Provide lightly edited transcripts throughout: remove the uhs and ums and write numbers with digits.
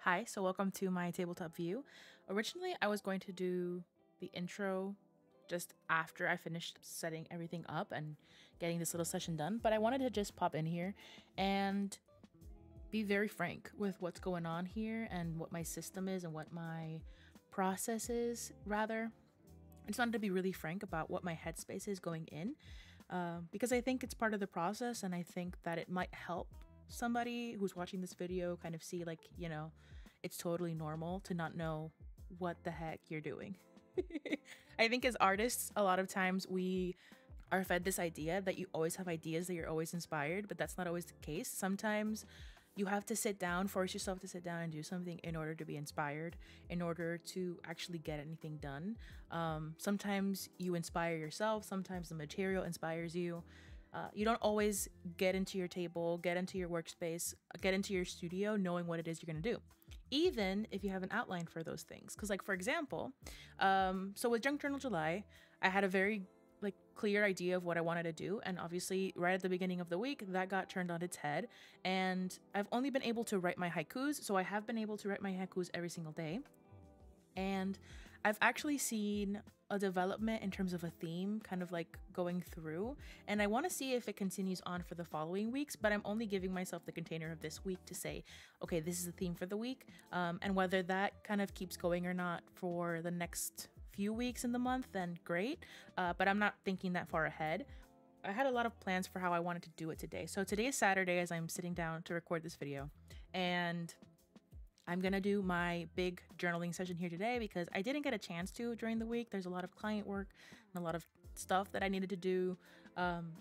Hi, so welcome to my tabletop view. Originally, I was going to do the intro just after I finished setting everything up and getting this little session done, but I wanted to just pop in here and be very frank with what's going on here and what my system is and what my process is, rather. I just wanted to be really frank about what my headspace is going in, because I think it's part of the process, and I think that it might help somebody who's watching this video kind of see, like, it's totally normal to not know what the heck you're doing. I think as artists, a lot of times we are fed this idea that you always have ideas, that you're always inspired, but that's not always the case. Sometimes you have to sit down, force yourself to sit down and do something in order to be inspired, in order to actually get anything done. Sometimes you inspire yourself, sometimes the material inspires you. You don't always get into your table, get into your workspace, get into your studio knowing what it is you're going to do, even if you have an outline for those things. Because, like, for example, so with Junk Journal July, I had a very clear idea of what I wanted to do, and obviously right at the beginning of the week that got turned on its head, and I've only been able to write my haikus. So I have been able to write my haikus every single day, and I've actually seen a development in terms of a theme kind of like going through, and I want to see if it continues on for the following weeks, but I'm only giving myself the container of this week to say, okay, this is the theme for the week, and whether that kind of keeps going or not for the next few weeks in the month, then great, but I'm not thinking that far ahead. I had a lot of plans for how I wanted to do it today. So today is Saturday as I'm sitting down to record this video, and I'm gonna do my big journaling session here today because I didn't get a chance to during the week. There's a lot of client work and a lot of stuff that I needed to do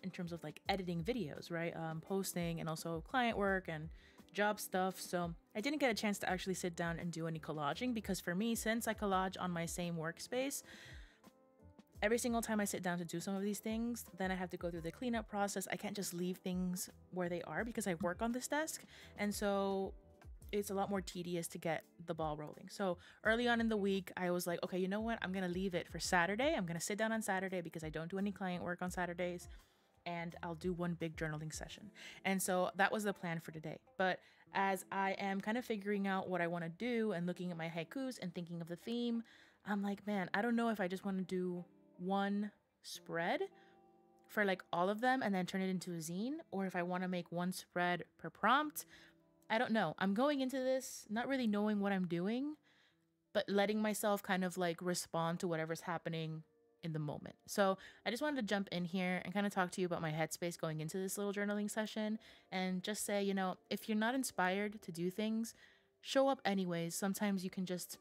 in terms of like editing videos, right? Posting, and also client work and job stuff. So I didn't get a chance to actually sit down and do any collaging, because for me, since I collage on my same workspace, every single time I sit down to do some of these things, then I have to go through the cleanup process. I can't just leave things where they are because I work on this desk. And so it's a lot more tedious to get the ball rolling. So early on in the week, I was like, okay, you know what? I'm going to leave it for Saturday. I'm going to sit down on Saturday because I don't do any client work on Saturdays, and I'll do one big journaling session. And so that was the plan for today. But as I am kind of figuring out what I want to do and looking at my haikus and thinking of the theme, I'm like, man, I don't know if I just want to do one spread for like all of them and then turn it into a zine, or if I want to make one spread per prompt. I don't know. I'm going into this not really knowing what I'm doing, but letting myself kind of like respond to whatever's happening in the moment. So I just wanted to jump in here and kind of talk to you about my headspace going into this little journaling session, and just say, if you're not inspired to do things, show up anyways. Sometimes you can just,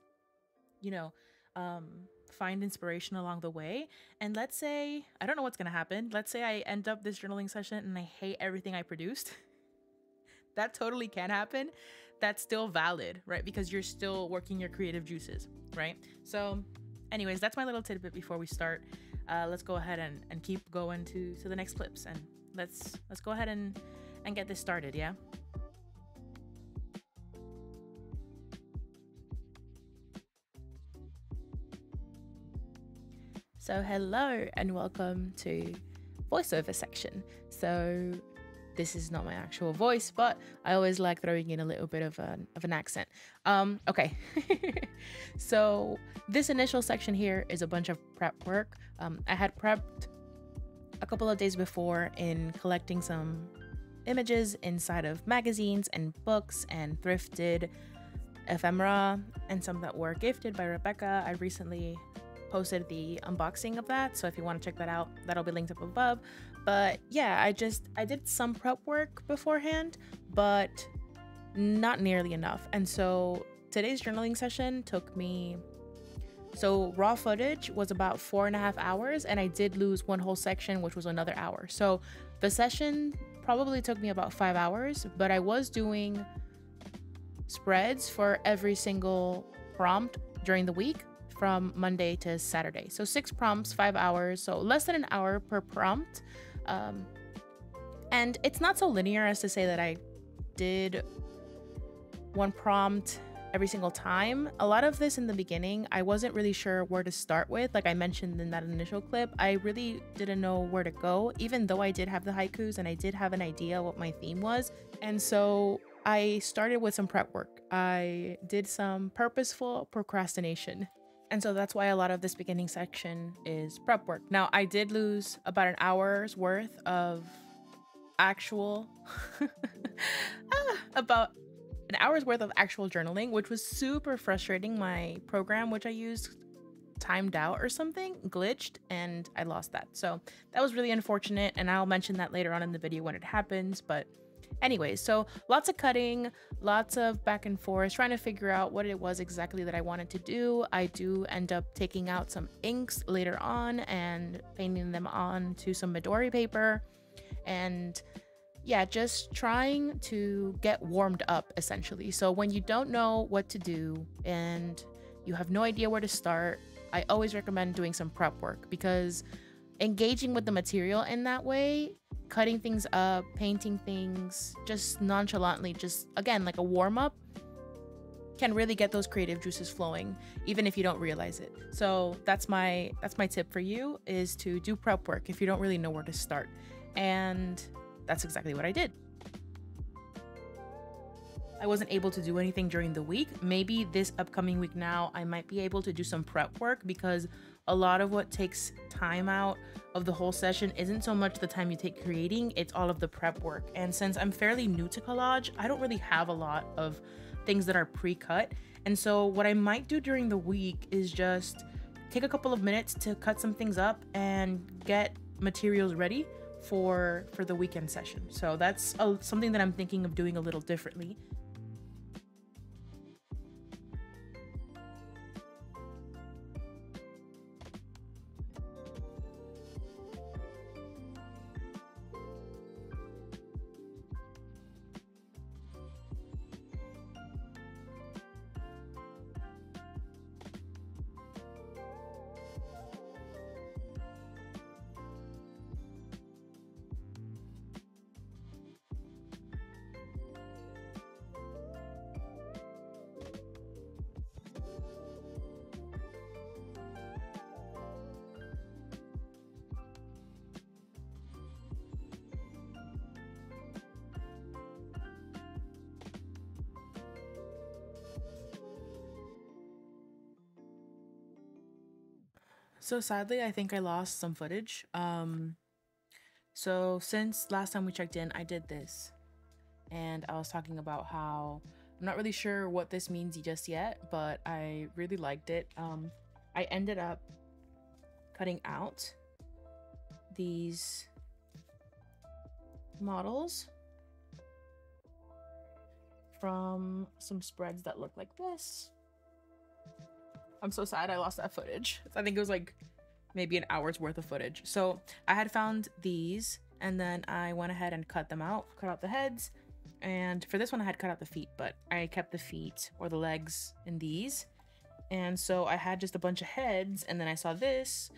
find inspiration along the way. And let's say, I don't know what's going to happen. Let's say I end up this journaling session and I hate everything I produced. That totally can happen. That's still valid, right? Because you're still working your creative juices, right? So anyways, that's my little tidbit before we start. Let's go ahead and keep going to the next clips, and let's go ahead and get this started, yeah? So hello and welcome to voiceover section. So this is not my actual voice, but I always like throwing in a little bit of an accent. Okay. So this initial section here is a bunch of prep work. I had prepped a couple of days before in collecting some images inside of magazines and books and thrifted ephemera, and some that were gifted by Rebecca. I recently posted the unboxing of that, so if you want to check that out, that'll be linked up above. But yeah, I did some prep work beforehand, but not nearly enough. And so today's journaling session took me, so raw footage was about 4.5 hours, and I did lose one whole section, which was another hour. So the session probably took me about 5 hours, but I was doing spreads for every single prompt during the week from Monday to Saturday. So 6 prompts, 5 hours, so less than an hour per prompt. And it's not so linear as to say that I did one prompt every single time. A lot of this in the beginning, I wasn't really sure where to start with. Like I mentioned in that initial clip, I really didn't know where to go, even though I did have the haikus and I did have an idea what my theme was. And so I started with some prep work. I did some purposeful procrastination. And so that's why a lot of this beginning section is prep work. Now, I did lose about an hour's worth of actual, about an hour's worth of actual journaling, which was super frustrating. My program, which I used, timed out or something, glitched, and I lost that. So that was really unfortunate, and I'll mention that later on in the video when it happens. But anyways, so lots of cutting, lots of back and forth, trying to figure out what it was exactly that I wanted to do. I do end up taking out some inks later on and painting them on to some Midori paper, and yeah, just trying to get warmed up essentially. So when you don't know what to do and you have no idea where to start, I always recommend doing some prep work, because engaging with the material in that way, cutting things up, painting things just nonchalantly, just again like a warm-up, can really get those creative juices flowing even if you don't realize it. So that's my tip for you, is to do prep work if you don't really know where to start. And that's exactly what I did. I wasn't able to do anything during the week. Maybe this upcoming week now I might be able to do some prep work, because a lot of what takes time out of the whole session isn't so much the time you take creating, it's all of the prep work. And since I'm fairly new to collage, I don't really have a lot of things that are pre-cut. And so what I might do during the week is just take a couple of minutes to cut some things up and get materials ready for the weekend session. So that's something that I'm thinking of doing a little differently. So sadly, I think I lost some footage. So since last time we checked in, I did this, and I was talking about how I'm not really sure what this means just yet, but I really liked it. I ended up cutting out these models from some spreads that look like this. I'm so sad I lost that footage. I think it was like maybe an hour's worth of footage. So I had found these, and then I went ahead and cut them out, cut out the heads. And for this one I had cut out the feet, but I kept the feet or the legs in these. And so I had just a bunch of heads, and then I saw this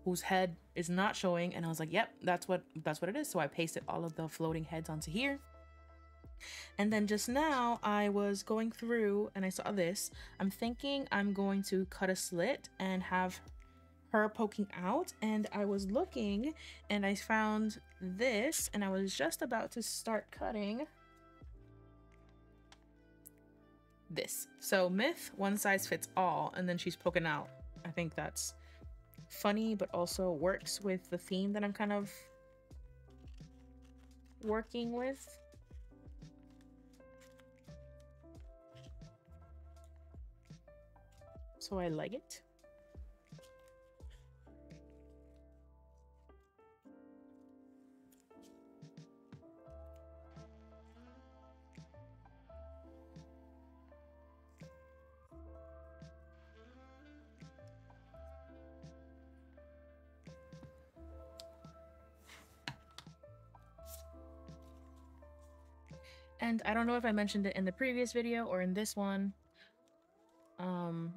whose head is not showing, and I was like, yep, that's what it is. So I pasted all of the floating heads onto here. And then just now I was going through and I saw this. I'm thinking I'm going to cut a slit and have her poking out, and I was looking and I found this, and I was just about to start cutting this. So myth, one size fits all, and then she's poking out. I think that's funny, but also works with the theme that I'm kind of working with. So I like it. And I don't know if I mentioned it in the previous video or in this one,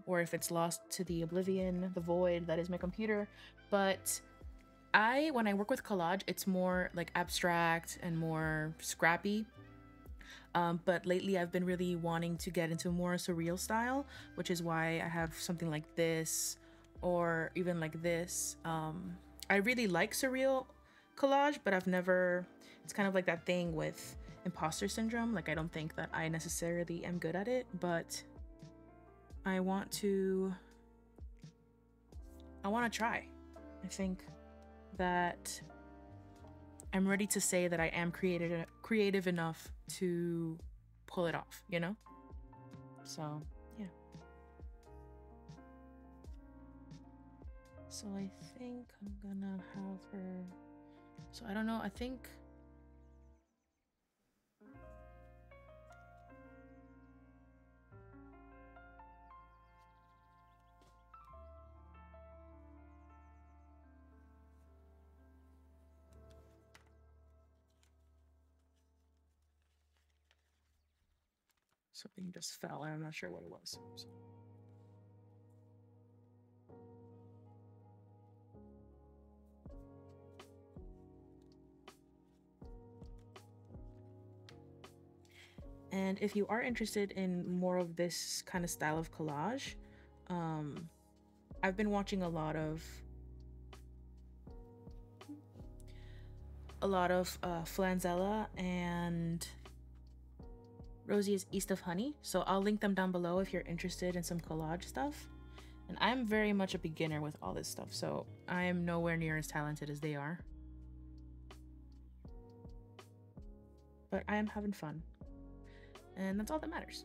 or if it's lost to the oblivion, the void that is my computer, but when I work with collage, it's more like abstract and more scrappy. But lately I've been really wanting to get into more surreal style, which is why I have something like this, or even like this. I really like surreal collage, but it's kind of like that thing with imposter syndrome. Like, I don't think that I necessarily am good at it, but I want to try. I think that I'm ready to say that I am creative enough to pull it off, you know? So, yeah. So I think I'm gonna have her. So I don't know, I think. Something just fell and I'm not sure what it was. So. And if you are interested in more of this kind of style of collage, I've been watching a lot of Flanzella and Rosie's East of Honey. So I'll link them down below if you're interested in some collage stuff. And I'm very much a beginner with all this stuff, so I am nowhere near as talented as they are. But I am having fun. And that's all that matters.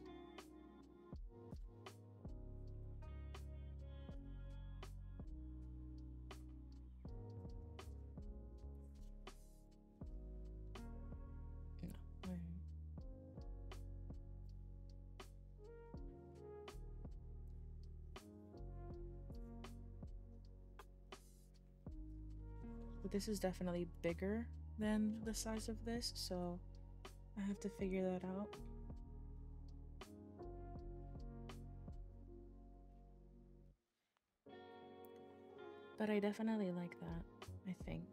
But this is definitely bigger than the size of this, so I have to figure that out. But I definitely like that, I think.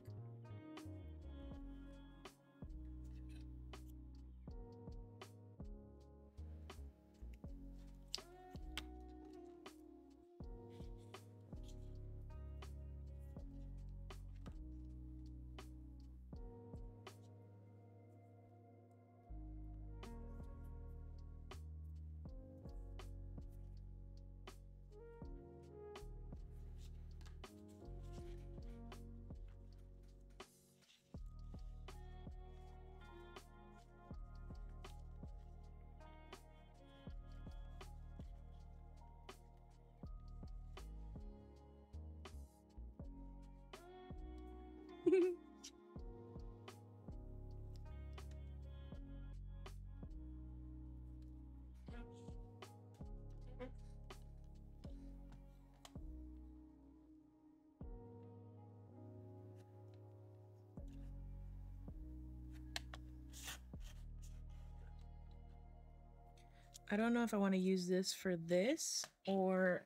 I don't know if I want to use this for this or...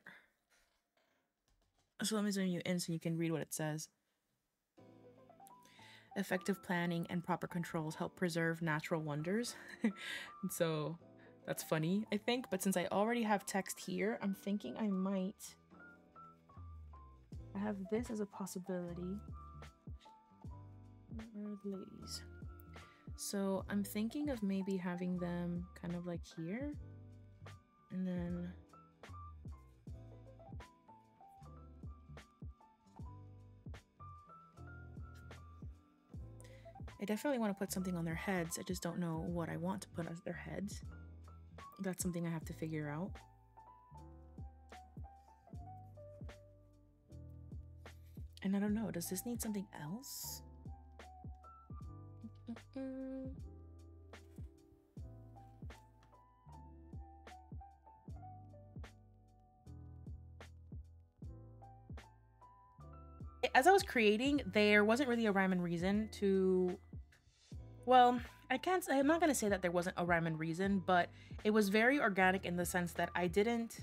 So let me zoom you in so you can read what it says. Effective planning and proper controls help preserve natural wonders. So that's funny, I think. But since I already have text here, I'm thinking I might... I have this as a possibility. Where are the ladies? So I'm thinking of maybe having them kind of like here. And then... I definitely want to put something on their heads. I just don't know what I want to put as their heads. That's something I have to figure out. And I don't know, does this need something else? As I was creating, there wasn't really a rhyme and reason to... Well, I'm not gonna say that there wasn't a rhyme and reason, but it was very organic in the sense that I didn't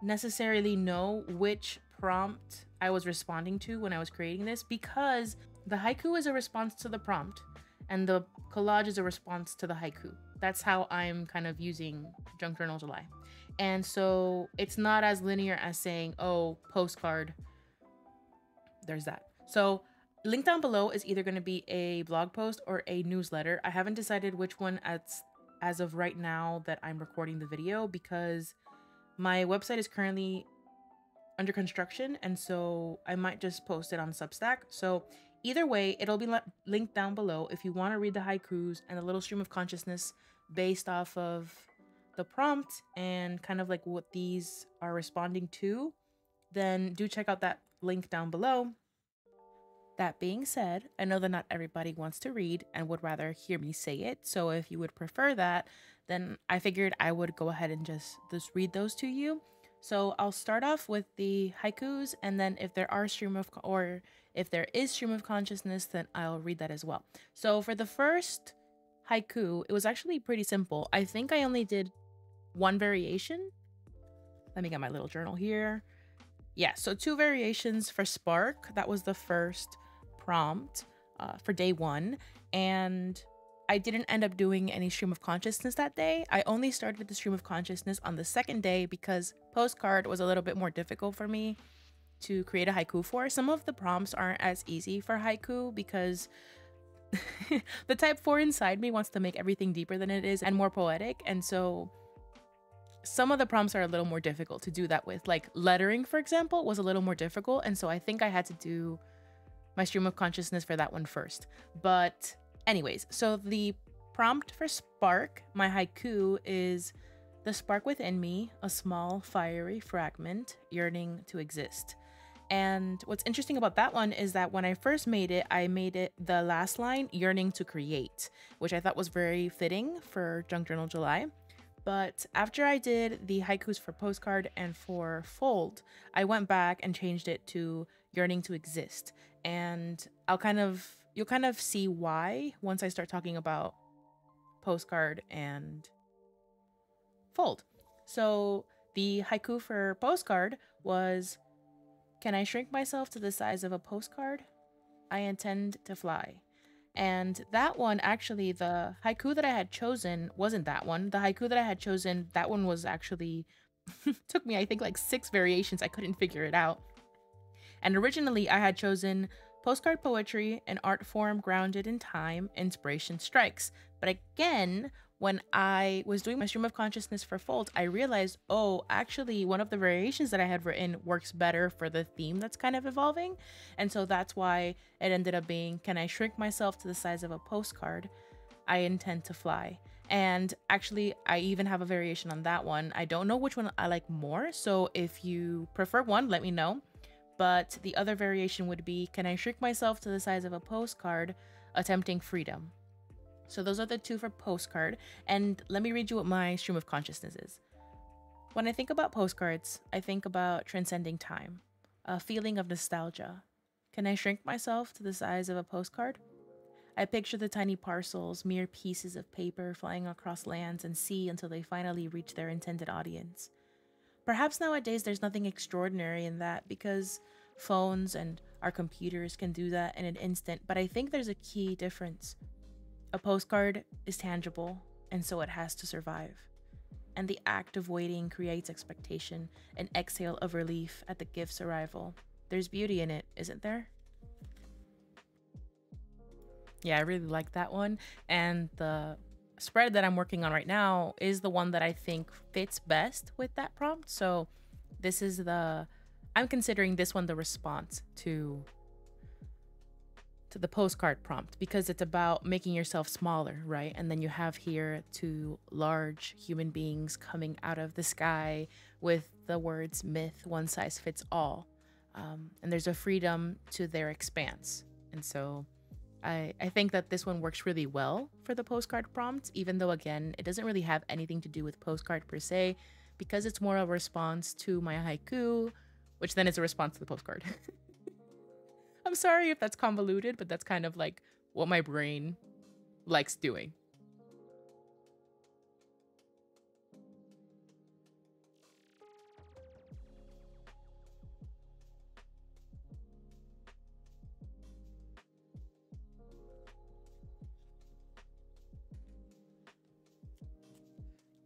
necessarily know which prompt I was responding to when I was creating this, because the haiku is a response to the prompt and the collage is a response to the haiku. That's how I'm kind of using Junk Journal July. And so it's not as linear as saying, oh, postcard, there's that. So Link down below is either going to be a blog post or a newsletter. I haven't decided which one as of right now that I'm recording the video, because my website is currently under construction, and so I might just post it on Substack. So either way, it'll be linked down below if you want to read the haikus and a little stream of consciousness based off of the prompt and kind of like what these are responding to. Then do check out that link down below. That being said, I know that not everybody wants to read and would rather hear me say it. So if you would prefer that, then I figured I would go ahead and just read those to you. So I'll start off with the haikus, and then if there is stream of consciousness, then I'll read that as well. So for the first haiku, it was actually pretty simple. I think I only did one variation. Let me get my little journal here. Yeah, so 2 variations for Spark. That was the first prompt for day 1, and I didn't end up doing any stream of consciousness that day. I only started the stream of consciousness on the second day because postcard was a little bit more difficult for me to create a haiku for. Some of the prompts aren't as easy for haiku because the type 4 inside me wants to make everything deeper than it is and more poetic, and so some of the prompts are a little more difficult to do that with. Like lettering, for example, was a little more difficult, and so I think I had to do my stream of consciousness for that one first. But anyways, so the prompt for Spark, my haiku, is: the spark within me, a small fiery fragment yearning to exist. And what's interesting about that one is that when I first made it, I made it the last line yearning to create, which I thought was very fitting for Junk Journal July. But after I did the haikus for postcard and for fold, I went back and changed it to yearning to exist. And you'll kind of see why once I start talking about postcard and fold. So the haiku for postcard was: can I shrink myself to the size of a postcard? I intend to fly. And that one, actually, the haiku that I had chosen wasn't that one. The haiku that I had chosen, that one was actually, took me, I think, like 6 variations. I couldn't figure it out. And originally, I had chosen postcard poetry, an art form grounded in time, inspiration strikes. But again, when I was doing my stream of consciousness for fold, I realized, oh, actually, one of the variations that I had written works better for the theme that's kind of evolving. And so that's why it ended up being: can I shrink myself to the size of a postcard? I intend to fly. And actually, I even have a variation on that one. I don't know which one I like more, so if you prefer one, let me know. But the other variation would be: can I shrink myself to the size of a postcard, attempting freedom? So those are the 2 for postcard, and let me read you what my stream of consciousness is. When I think about postcards, I think about transcending time, a feeling of nostalgia. Can I shrink myself to the size of a postcard? I picture the tiny parcels, mere pieces of paper flying across lands and sea until they finally reach their intended audience. Perhaps nowadays there's nothing extraordinary in that because phones and our computers can do that in an instant, but I think there's a key difference. A postcard is tangible, and so it has to survive. And the act of waiting creates expectation, an exhale of relief at the gift's arrival. There's beauty in it, isn't there? Yeah, I really like that one. And the spread that I'm working on right now is the one that I think fits best with that prompt. So this is I'm considering this one the response to the postcard prompt, because it's about making yourself smaller, right? And then you have here 2 large human beings coming out of the sky with the words myth, one size fits all. And there's a freedom to their expanse. And so I think that this one works really well for the postcard prompt, even though, again, it doesn't really have anything to do with postcard per se, because it's more a response to my haiku, which then is a response to the postcard. I'm sorry if that's convoluted, but that's kind of like what my brain likes doing.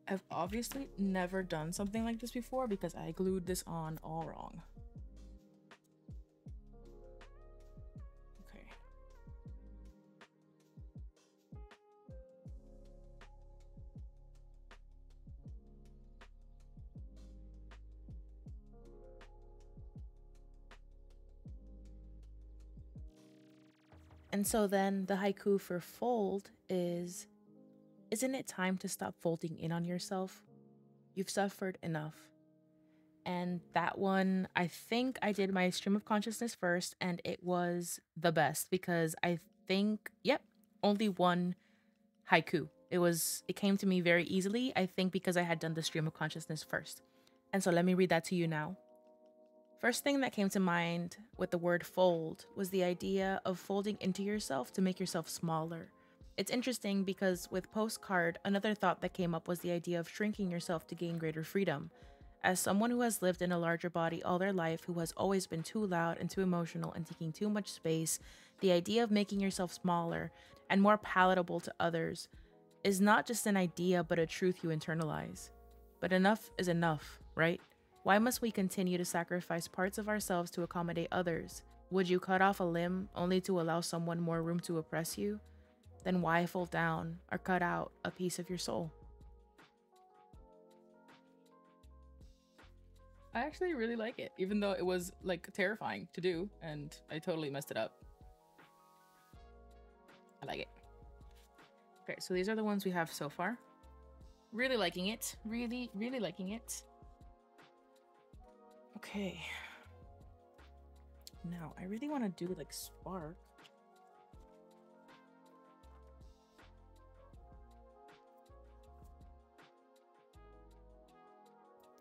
I've obviously never done something like this before because I glued this on all wrong. Okay. And so then the haiku for fold is, isn't it time to stop folding in on yourself? You've suffered enough. And that one, I think I did my stream of consciousness first, and it was the best because I think, yep, only one haiku. It came to me very easily, I think because I had done the stream of consciousness first. And so let me read that to you now. First thing that came to mind with the word fold was the idea of folding into yourself to make yourself smaller. It's interesting because with postcard, another thought that came up was the idea of shrinking yourself to gain greater freedom. As someone who has lived in a larger body all their life, who has always been too loud and too emotional and taking too much space, the idea of making yourself smaller and more palatable to others is not just an idea but a truth you internalize. But enough is enough, right? Why must we continue to sacrifice parts of ourselves to accommodate others? Would you cut off a limb only to allow someone more room to oppress you? Then why fold down or cut out a piece of your soul? I actually really like it, even though it was like terrifying to do and I totally messed it up. I like it. Okay, so these are the ones we have so far. Really liking it. Really, really liking it. Okay. Now, I really want to do like spark.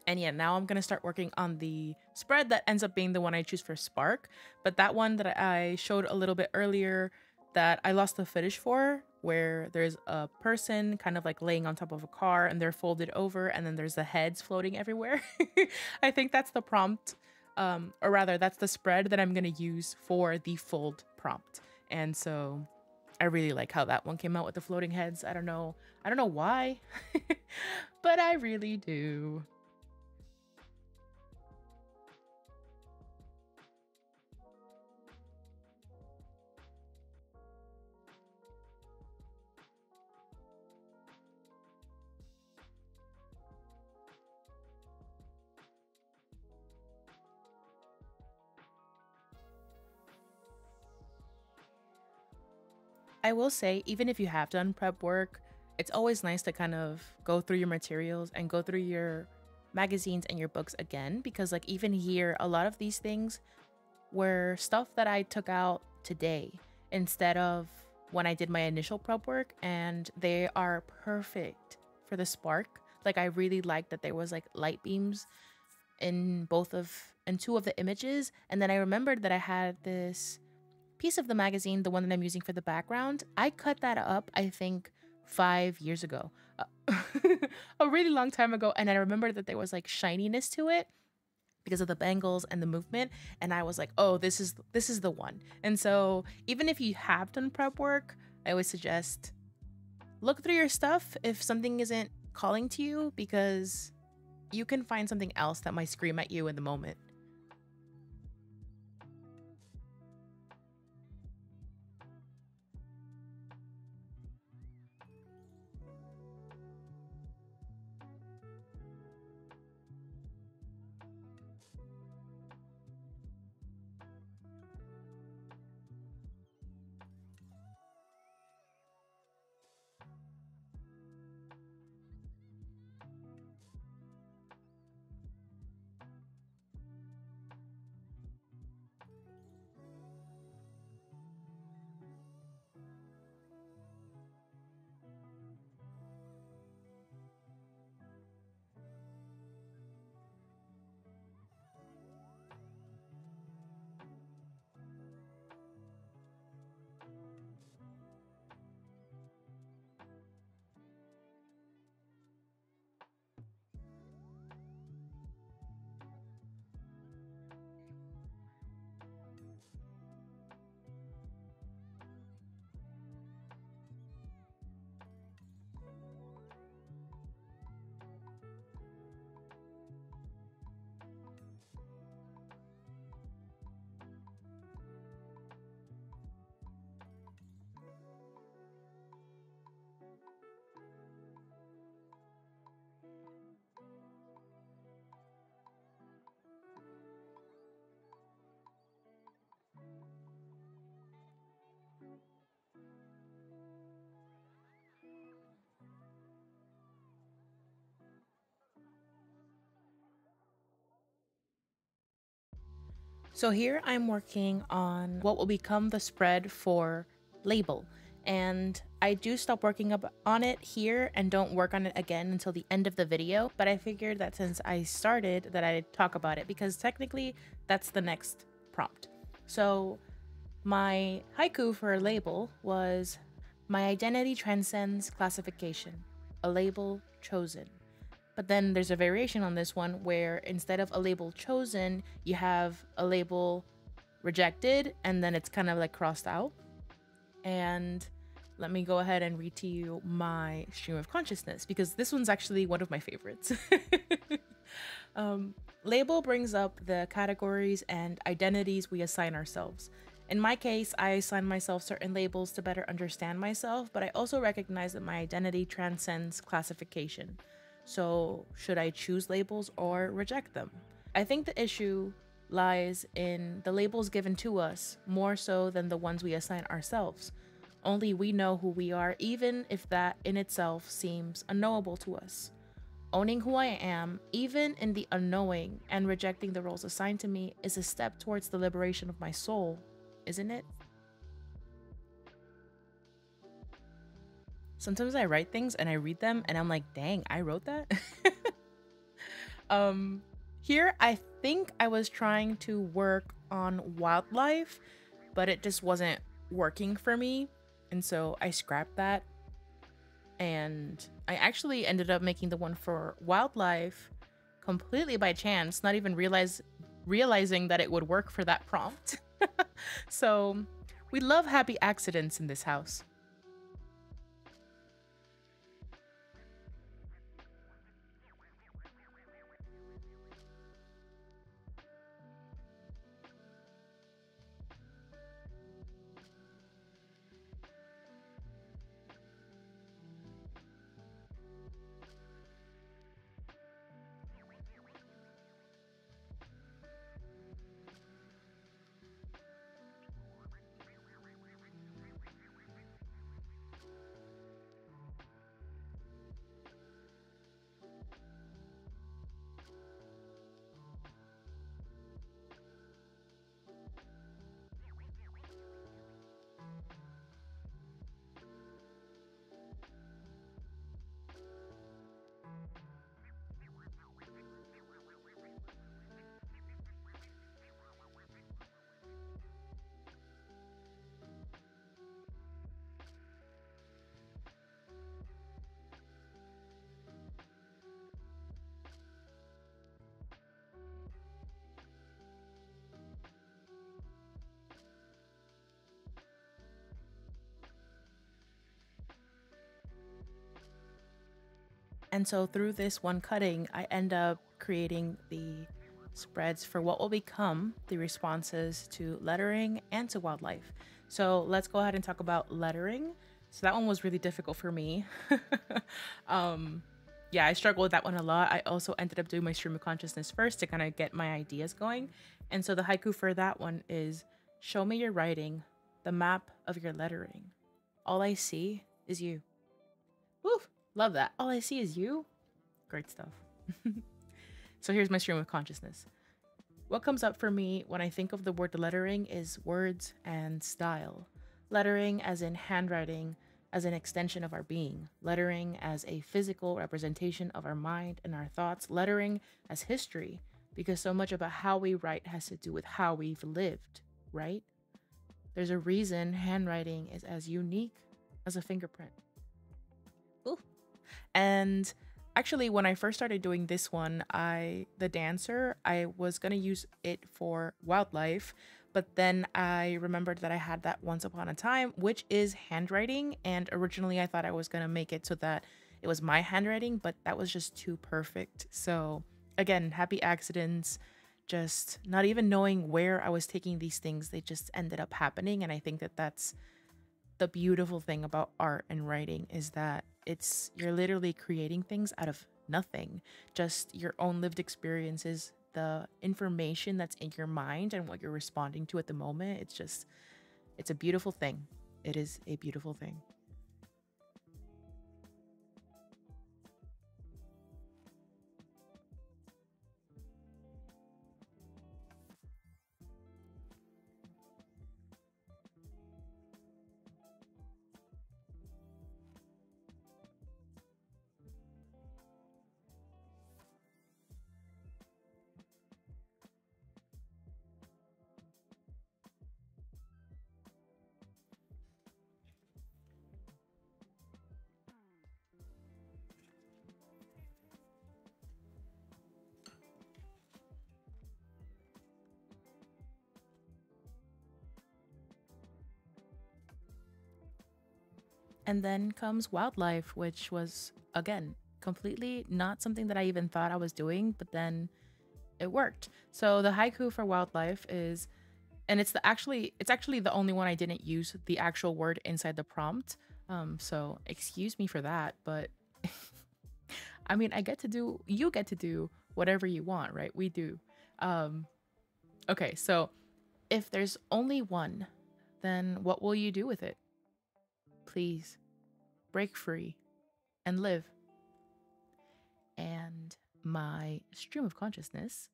And yeah, now I'm going to start working on the spread that ends up being the one I choose for spark. But that one that I showed a little bit earlier that I lost the footage for, where there's a person kind of like laying on top of a car and they're folded over and then there's the heads floating everywhere. I think that's the prompt, or rather that's the spread that I'm going to use for the fold prompt. And so I really like how that one came out with the floating heads. I don't know why, but I really do. I will say, even if you have done prep work, it's always nice to kind of go through your materials and go through your magazines and your books again, because like even here, a lot of these things were stuff that I took out today instead of when I did my initial prep work, and they are perfect for the spark. Like I really liked that there was like light beams in two of the images, and then I remembered that I had this piece of the magazine, the one that I'm using for the background. I cut that up, I think 5 years ago, a really long time ago, and I remember that there was like shininess to it because of the bangles and the movement, and I was like, oh, this is the one. And so even if you have done prep work, I always suggest look through your stuff if something isn't calling to you, because you can find something else that might scream at you in the moment. So here I'm working on what will become the spread for label. And I do stop working on it here and don't work on it again until the end of the video. But I figured that since I started that I'd talk about it because technically that's the next prompt. So my haiku for a label was, "My identity transcends classification, a label chosen." But then there's a variation on this one where instead of a label chosen, you have a label rejected and then it's kind of like crossed out. And let me go ahead and read to you my stream of consciousness because this one's actually one of my favorites. Label brings up the categories and identities we assign ourselves. In my case, I assign myself certain labels to better understand myself, but I also recognize that my identity transcends classification. So should I choose labels or reject them? I think the issue lies in the labels given to us more so than the ones we assign ourselves. Only we know who we are, even if that in itself seems unknowable to us. Owning who I am, even in the unknowing, and rejecting the roles assigned to me is a step towards the liberation of my soul, isn't it? Sometimes I write things and I read them and I'm like, dang, I wrote that? Here I think I was trying to work on wildlife, but it just wasn't working for me. And so I scrapped that. And I actually ended up making the one for wildlife completely by chance, not even realizing that it would work for that prompt. So we love happy accidents in this house. And so through this one cutting, I end up creating the spreads for what will become the responses to lettering and to wildlife. So let's go ahead and talk about lettering. So that one was really difficult for me. Yeah, I struggled with that one a lot. I also ended up doing my stream of consciousness first to kind of get my ideas going. And so the haiku for that one is, "Show me your writing, the map of your lettering. All I see is you." Woo! Love that. All I see is you. Great stuff. So here's my stream of consciousness. What comes up for me when I think of the word lettering is words and style. Lettering as in handwriting, as an extension of our being. Lettering as a physical representation of our mind and our thoughts. Lettering as history, because so much about how we write has to do with how we've lived, right? There's a reason handwriting is as unique as a fingerprint. Ooh. And actually, when I first started doing this one, the dancer, I was going to use it for wildlife, but then I remembered that I had that Once Upon a Time, which is handwriting. And originally I thought I was going to make it so that it was my handwriting, but that was just too perfect. So again, happy accidents, just not even knowing where I was taking these things, they just ended up happening. And I think that that's the beautiful thing about art and writing, is that you're literally creating things out of nothing, just your own lived experiences, the information that's in your mind and what you're responding to at the moment. It's a beautiful thing. It is a beautiful thing. And then comes wildlife, which was, again, completely not something that I even thought I was doing, but then it worked. So the haiku for wildlife is, and it's actually the only one I didn't use the actual word inside the prompt. So excuse me for that, but I mean, you get to do whatever you want, right? We do. Um, okay, so if there's only one, then what will you do with it? Please break free and live. And my stream of consciousness,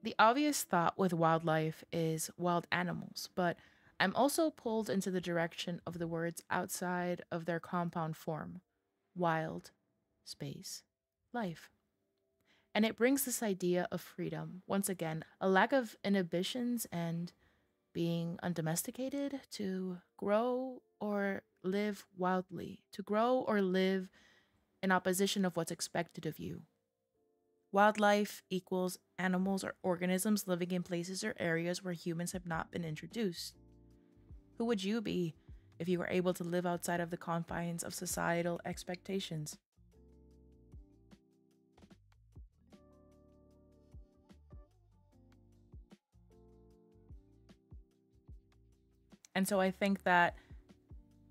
the obvious thought with wildlife is wild animals, but I'm also pulled into the direction of the words outside of their compound form: wild, space, life. And it brings this idea of freedom, once again, a lack of inhibitions and being undomesticated, to grow or live wildly, to grow or live in opposition of what's expected of you. Wildlife equals animals or organisms living in places or areas where humans have not been introduced. Who would you be if you were able to live outside of the confines of societal expectations? And so I think that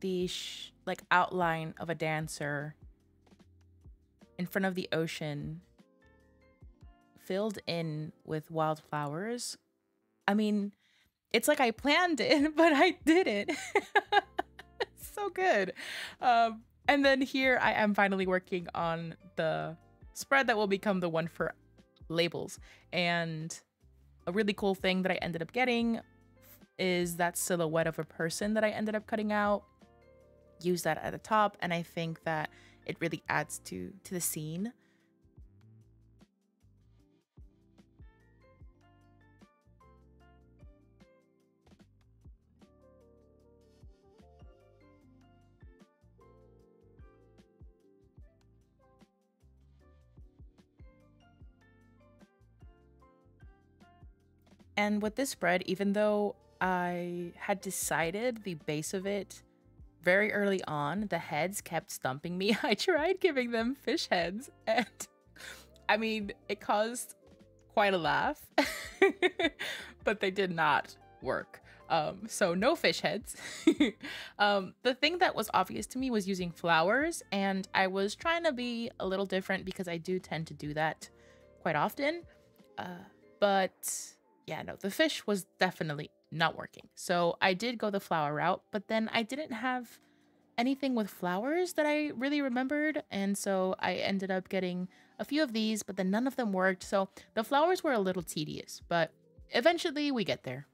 the like outline of a dancer in front of the ocean filled in with wildflowers. I mean, it's like I planned it, but I didn't. It's so good. And then here I am finally working on the spread that will become the one for labels. And a really cool thing that I ended up getting is that silhouette of a person that I ended up cutting out. Use that at the top, and I think that it really adds to the scene. And with this spread, even though I had decided the base of it very early on, the heads kept stumping me. I tried giving them fish heads, and I mean, it caused quite a laugh, but they did not work. So no fish heads. The thing that was obvious to me was using flowers, and I was trying to be a little different because I do tend to do that quite often. But yeah, no, the fish was definitely not working. So I did go the flower route, but then I didn't have anything with flowers that I really remembered. And so I ended up getting a few of these, but then none of them worked. So the flowers were a little tedious, but eventually we get there.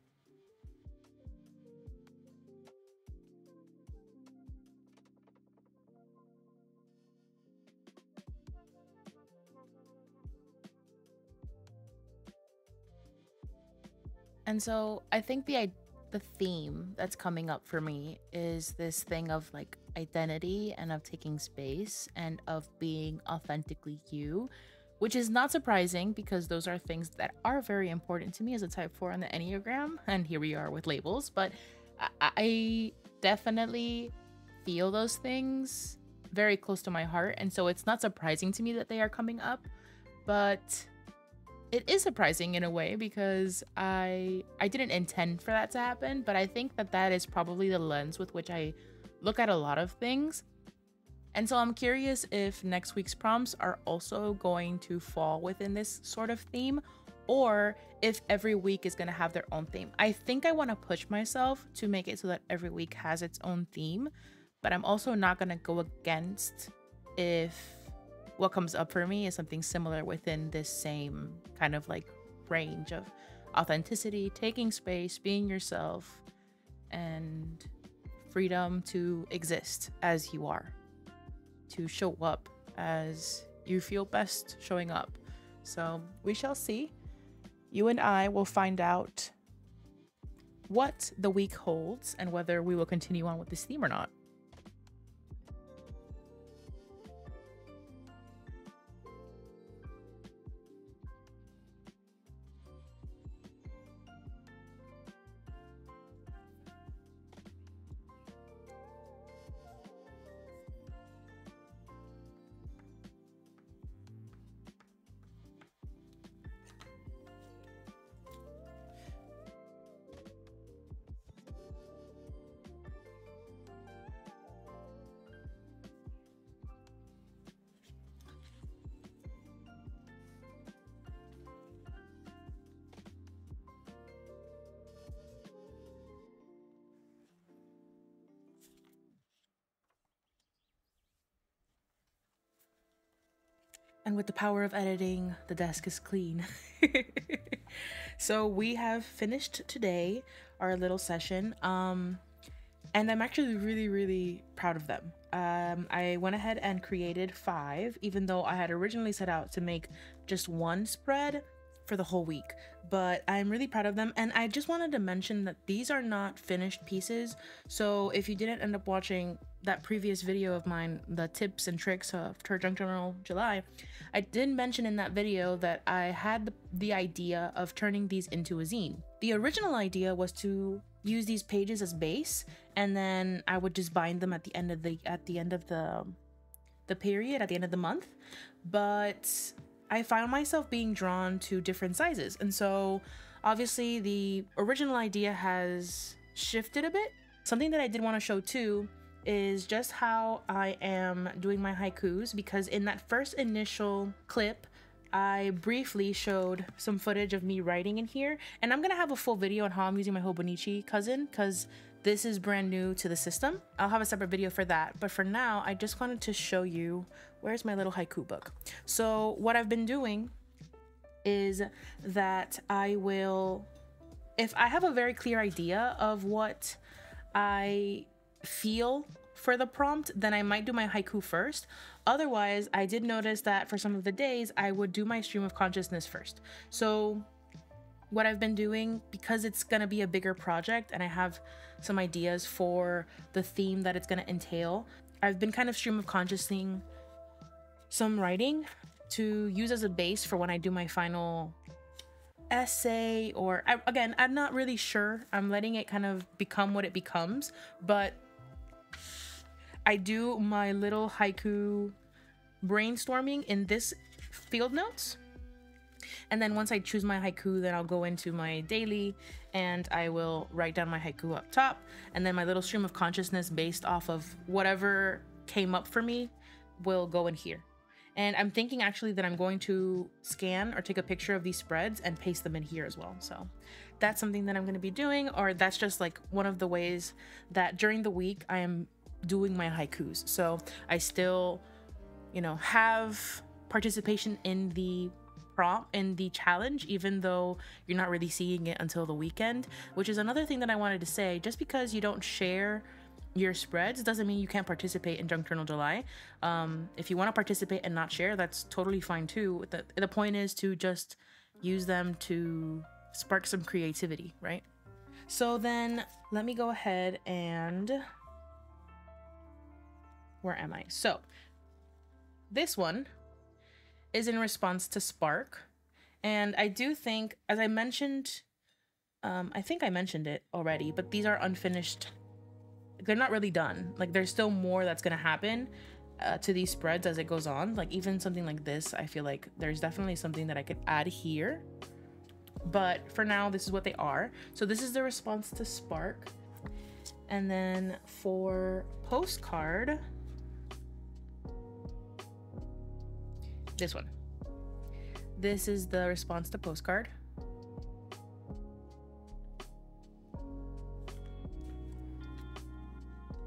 And so I think the theme that's coming up for me is this thing of like identity and of taking space and of being authentically you, which is not surprising because those are things that are very important to me as a type 4 on the Enneagram. And here we are with labels, but I definitely feel those things very close to my heart. And so it's not surprising to me that they are coming up, but it is surprising in a way because I didn't intend for that to happen, but I think that that is probably the lens with which I look at a lot of things. And so I'm curious if next week's prompts are also going to fall within this sort of theme, or if every week is going to have their own theme. I think I want to push myself to make it so that every week has its own theme, but I'm also not going to go against if what comes up for me is something similar within this same kind of like range of authenticity, taking space, being yourself, and freedom to exist as you are, to show up as you feel best showing up. So we shall see. You and I will find out what the week holds and whether we will continue on with this theme or not. And with the power of editing, the desk is clean. So we have finished today our little session. And I'm actually really proud of them. I went ahead and created 5, even though I had originally set out to make just 1 spread for the whole week, but I'm really proud of them. And I just wanted to mention that these are not finished pieces. So if you didn't end up watching that previous video of mine, the tips and tricks of Junk Journal July, I did mention in that video that I had the idea of turning these into a zine. The original idea was to use these pages as base, and then I would just bind them at the end of the period, at the end of the month. But I found myself being drawn to different sizes, and so obviously the original idea has shifted a bit. Something that I did want to show too is just how I am doing my haikus, because in that first initial clip I briefly showed some footage of me writing in here, and I'm gonna have a full video on how I'm using my Hobonichi cousin, because this is brand new to the system. I'll have a separate video for that, but for now I just wanted to show you, where's my little haiku book? So what I've been doing is that I will, if I have a very clear idea of what I feel for the prompt, then I might do my haiku first. Otherwise, I did notice that for some of the days I would do my stream of consciousness first. So what I've been doing, because it's gonna be a bigger project and I have some ideas for the theme that it's gonna entail, I've been kind of stream of consciousing some writing to use as a base for when I do my final essay, or again, I'm not really sure. I'm letting it kind of become what it becomes, but I do my little haiku brainstorming in this field notes. And then once I choose my haiku, then I'll go into my daily and I will write down my haiku up top. And then my little stream of consciousness based off of whatever came up for me will go in here. And I'm thinking actually that I'm going to scan or take a picture of these spreads and paste them in here as well. So that's something that I'm going to be doing, or that's just like one of the ways that during the week I am doing my haikus. So I still, you know, have participation in the prompt, in the challenge, even though you're not really seeing it until the weekend, which is another thing that I wanted to say. Just because you don't share your spreads doesn't mean you can't participate in Junk Journal July. If you want to participate and not share, that's totally fine too. The point is to just use them to spark some creativity, right? So then let me go ahead and, where am I? So this one is in response to Spark. And I do think, as I mentioned, I think I mentioned it already, but these are unfinished. They're not really done. Like, there's still more that's gonna happen to these spreads as it goes on. Like, even something like this, I feel like there's definitely something that I could add here. But for now, this is what they are. So this is the response to Spark. And then for postcard, this one. This is the response to postcard.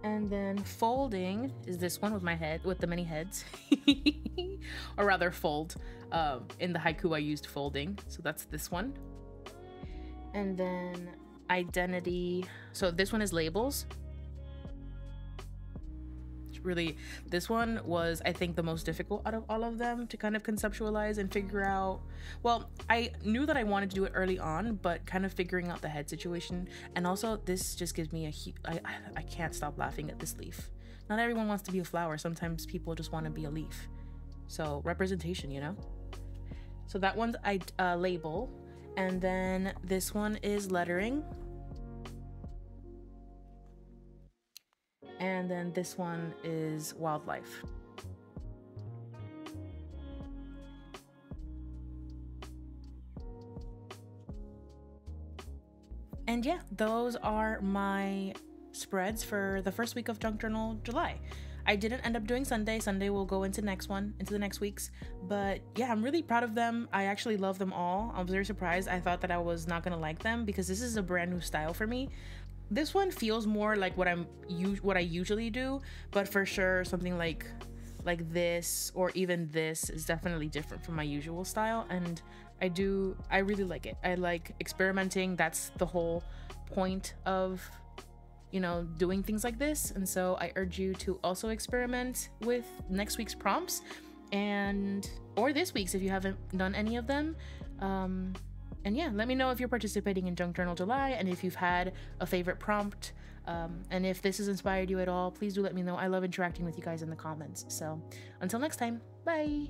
And then folding is this one with my head, with the many heads. Or rather fold. In the haiku I used folding, so that's this one. And then identity, so this one is labels. Really, this one was, I think, the most difficult out of all of them to kind of conceptualize and figure out. Well, I knew that I wanted to do it early on, but kind of figuring out the head situation. And also this just gives me I can't stop laughing at this leaf. Not everyone wants to be a flower. Sometimes people just want to be a leaf. So representation, you know. So that one's label, and then this one is lettering. And then this one is wildlife. And yeah, those are my spreads for the first week of Junk Journal July. I didn't end up doing Sunday. Sunday will go into the next week's. But yeah, I'm really proud of them. I actually love them all. I was very surprised. I thought that I was not gonna like them because this is a brand new style for me. This one feels more like what I usually do, but for sure something like like this or even this is definitely different from my usual style, and I really like it. I like experimenting. That's the whole point of, you know, doing things like this. And so I urge you to also experiment with next week's prompts or this week's if you haven't done any of them. And yeah, let me know if you're participating in Junk Journal July and if you've had a favorite prompt. And if this has inspired you at all, please do let me know. I love interacting with you guys in the comments. So until next time, bye.